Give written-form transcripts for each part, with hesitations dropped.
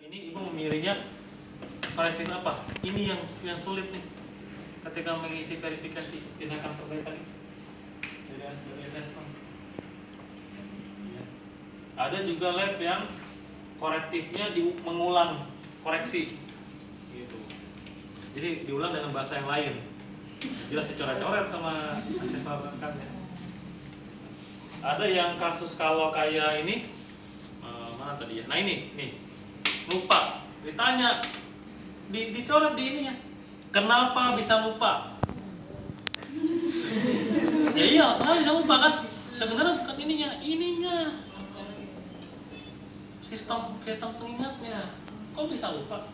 ini ibu memilihnya korektif apa? Ini yang sulit nih ketika mengisi verifikasi tindakan perbaikan ini dari assessment. Ya. Ada juga lab yang korektifnya mengulang koreksi, gitu. Jadi diulang dengan bahasa yang lain. Jelas dicoret-coret sama asesor kan ya. Ada yang kasus kalau kayak ini, mana tadi ya? Nah ini, nih lupa, ditanya, dicoret di ininya. Kenapa bisa lupa? Ya iya, kenapa bisa lupa kan? Sebenarnya bukan ininya. Sistem pengingatnya. Kok bisa lupa?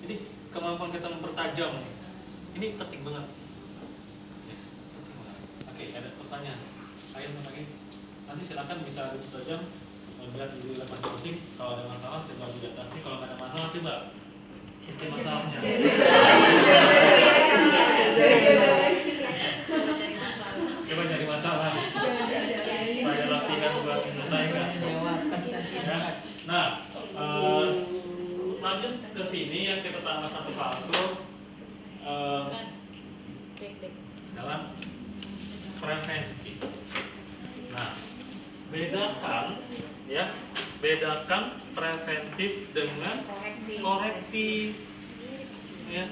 Jadi kemampuan kita mempertajam ini penting banget. Ya, penting banget. Oke, ada pertanyaan. Ayo lagi. Nanti silakan bisa dipertajam. Lihat di dalam masing-masing. Kalau ada masalah coba diatasi. Kalau nggak ada masalah coba itu masalahnya. Coba cari masalah. Supaya latihan buat menyelesaikan. Ya. Nah, lanjut ke sini yang kita tambah satu palsu dalam preventif. Nah, bedakan preventif dengan korektif. Ya.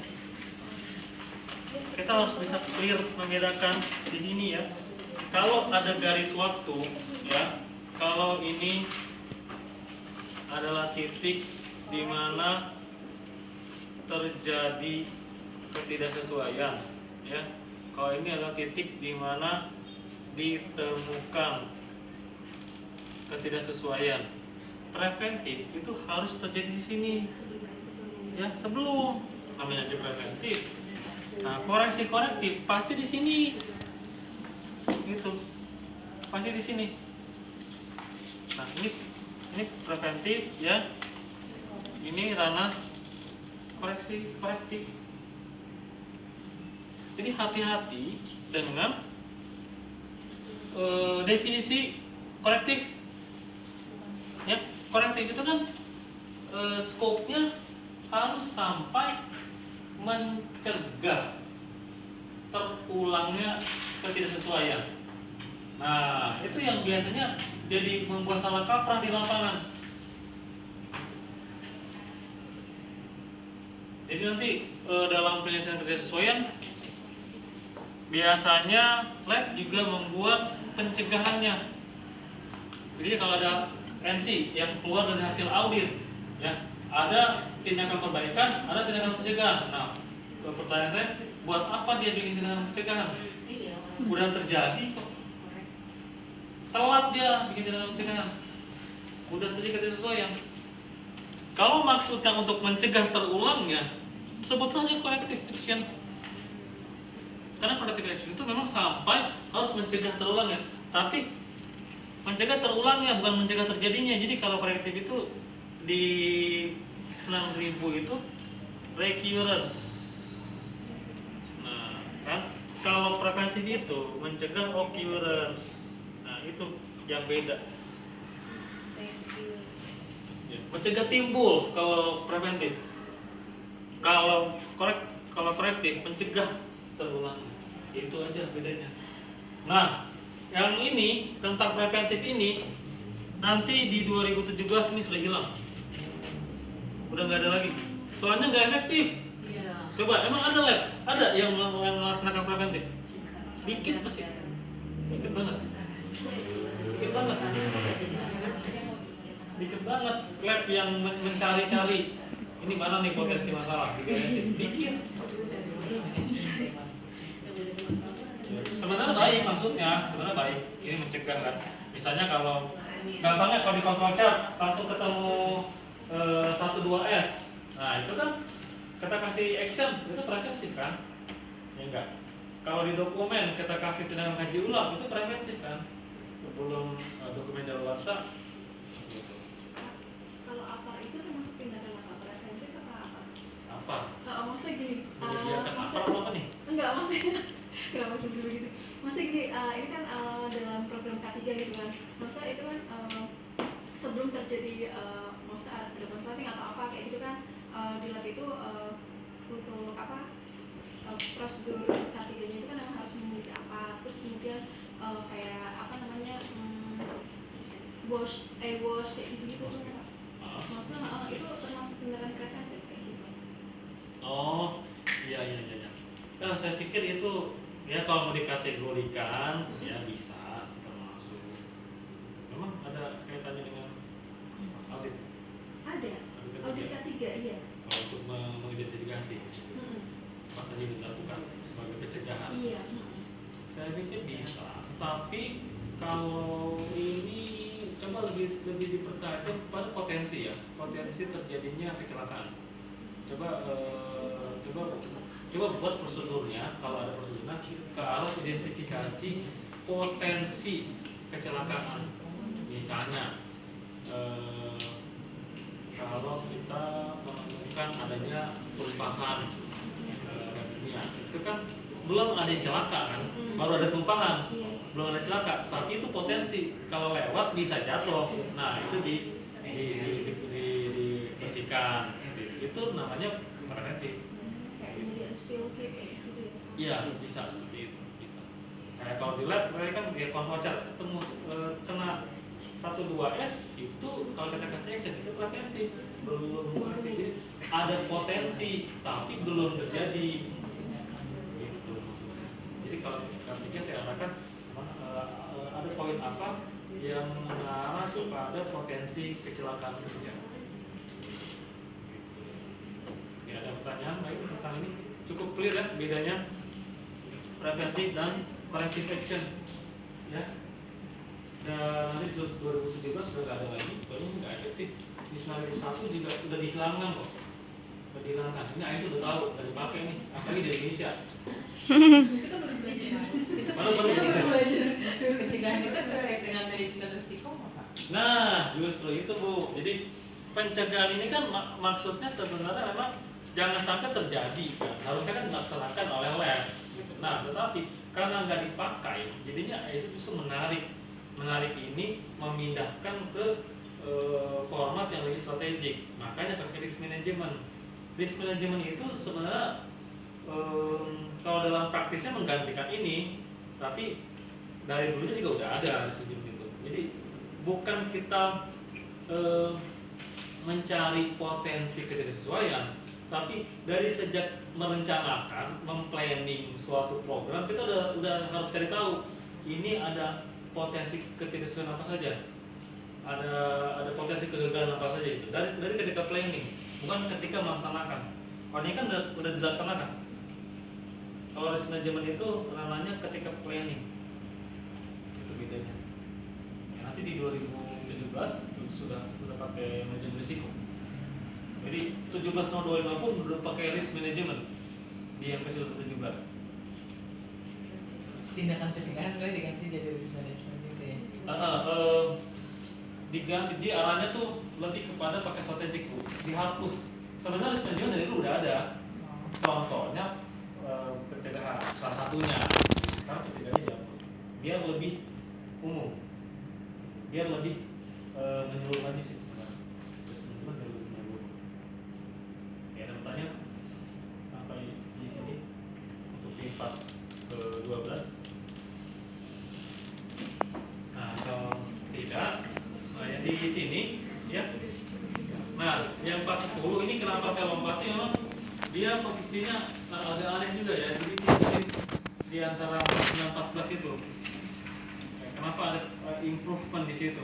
Kita harus bisa clear membedakan di sini ya. Kalau ada garis waktu, ya, kalau ini adalah titik di mana terjadi ketidaksesuaian, ya. Kalau ini adalah titik di mana ditemukan ketidaksesuaian. Preventif itu harus terjadi di sini, ya, sebelum namanya aja preventif. Nah, koreksi korektif pasti di sini, gitu, pasti di sini. Nah, ini preventif, ya. Ini ranah koreksi korektif. Jadi hati-hati dengan definisi korektif. Ya, korektif itu kan skopnya harus sampai mencegah terulangnya ketidaksesuaian. Nah, itu yang biasanya jadi membuat salah kaprah di lapangan. Jadi nanti dalam penyelesaian ketidaksesuaian biasanya lab juga membuat pencegahannya. Jadi kalau ada NC yang keluar dari hasil audit, ya, ada tindakan perbaikan, ada tindakan pencegahan. Nah, pertanyaan saya, buat apa dia bikin tindakan pencegahan? Udah terjadi kok. Telat dia bikin tindakan pencegahan. Udah terjadi ketidaksesuaian. Kalau maksudnya untuk mencegah terulangnya, sebut saja corrective action. Karena corrective action itu memang sampai harus mencegah terulangnya. Tapi mencegah terulangnya bukan mencegah terjadinya. Jadi kalau corrective itu di 9.000 itu recurrence. Nah, kan kalau preventif itu mencegah occurrence. Nah, itu yang beda. Mencegah timbul kalau preventif. Kalau korektif mencegah terulangnya. Itu aja bedanya. Nah, yang ini tentang preventif ini nanti di 2017 ini sudah hilang. Udah nggak ada lagi. Soalnya nggak efektif. Coba, emang ada lab? Ada yang melaksanakan preventif? Dikit pasti. Dikit banget. Dikit banget lab yang mencari-cari ini mana nih potensi masalah, dikit. Sebenarnya baik maksudnya, sebenarnya baik. Ini mencegah kan. Misalnya kalau gampangnya kalau di control chart langsung ketemu 1-2S. Nah, itu kan kita kasih action, itu preventif kan? Ya enggak. Kalau di dokumen kita kasih tindakan kaji ulang, itu preventif kan? Sebelum dokumen daluarsa. Kalau apa itu termasuk tindakan apa? Preventif apa? Apa? Maksudnya gini. Menyediakan apa nih? Enggak, maksudnya kenapa dulu gitu? Maksudnya gini, ini kan dalam program K3 gitu kan. Maksudnya itu kan sebelum terjadi maksudnya ada konsleting atau apa kayak gitu kan, di lab itu untuk apa, prosedur K3-nya itu kan harus menguji apa, terus kemudian kayak apa namanya, wash kayak gitu tuh. Maksudnya itu termasuk tindakan preventif kayak gitu. Oh, iya. Kan saya pikir itu ya kalau mau dikategorikan ya bisa termasuk. Memang ada kaitannya dengan audit. Ada audit K3, iya. Kalau untuk mengidentifikasi apa saja yang dilakukan sebagai pencegahan. Iya. Saya pikir bisa. Tapi kalau ini coba lebih dipertajam pada potensi terjadinya kecelakaan. Coba buat prosedurnya, kalau ada prosedurnya ke arah identifikasi potensi kecelakaan. Misalnya kalau kita menemukan adanya tumpahan remnya, itu kan belum ada celaka kan, baru ada tumpahan, belum ada celaka, tapi itu potensi kalau lewat bisa jatuh. Nah itu dibersihkan, itu namanya preventif. Kayak spill kayak gitu ya. Iya bisa seperti itu, bisa. Kayak kalau di lab mereka kan ya konvocar ketemu kena 1-2 S itu kalau kita kasih action itu preventif, belum preventif, ada potensi tapi belum terjadi. Gitu. Jadi kalau kita saya arahkan ada poin apa yang mengarah kepada potensi kecelakaan kerja. Ya, ada pertanyaan baik tentang ini cukup clear ya bedanya preventif dan corrective action ya. Dan nanti 2017 sudah nggak ada lagi, soalnya nggak efektif. Di 2001 juga sudah dihilangkan kok, sudah dihilangkan. Ini Aisyah sudah tahu, nggak dipakai nih, apalagi di Indonesia. Kita baru belajar. Baru belajar. Pencegahan itu terkait dengan manajemen risiko apa? Nah, justru itu Bu. Jadi pencegahan ini kan maksudnya sebenarnya memang jangan sampai terjadi kan. Harusnya kan dilaksanakan oleh lab. Nah, tetapi karena nggak dipakai, jadinya Aisyah justru menarik ini memindahkan ke format yang lebih strategik. Makanya pakai risk management. Risk management itu sebenarnya kalau dalam praktisnya menggantikan ini, tapi dari dulunya juga udah ada risk management itu. Jadi bukan kita mencari potensi ketidaksesuaian, tapi dari sejak merencanakan, memplanning suatu program, kita udah harus cari tahu ini ada potensi ketidaksesuaian apa saja, ada potensi kegagalan apa saja itu dari ketika planning, bukan ketika melaksanakan. Kalau ini kan udah dilaksanakan. Kalau risk management itu namanya ketika planning, itu bedanya. Ya, nanti di 2017 sudah pakai manajemen risiko. Jadi 17.25 pun sudah pakai risk management di episode 17. Tindakan pencegahan sebenarnya diganti jadi risk management gitu ya. Diganti, dia arahnya tuh lebih kepada pakai strategik Bu, dihapus. Sebenarnya risk management dari dulu udah ada. Contohnya pencegahan salah satunya, karena pencegahannya dihapus. Biar lebih umum, biar lebih menyeluruh lagi sih sebenarnya. Ya, ada pertanyaan sampai di sini untuk di part ke-12. Nah, kalau tidak, saya di sini ya. Nah, yang pas 10 ini kenapa saya lompati, memang dia posisinya agak aneh juga ya. Jadi di antara 14 itu. Kenapa ada improvement di situ?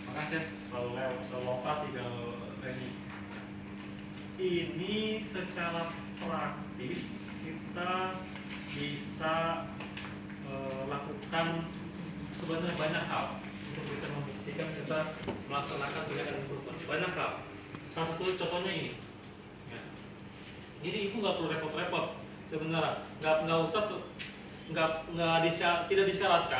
Maka saya selalu lompat di training. Ini secara praktis kita bisa lakukan sebenarnya banyak hal untuk bisa membuktikan kita melaksanakan tindakan improvement. Banyak hal. Salah satu contohnya ini. Ya. Jadi ibu nggak perlu repot-repot sebenarnya. Nggak usah tuh, tidak disyaratkan.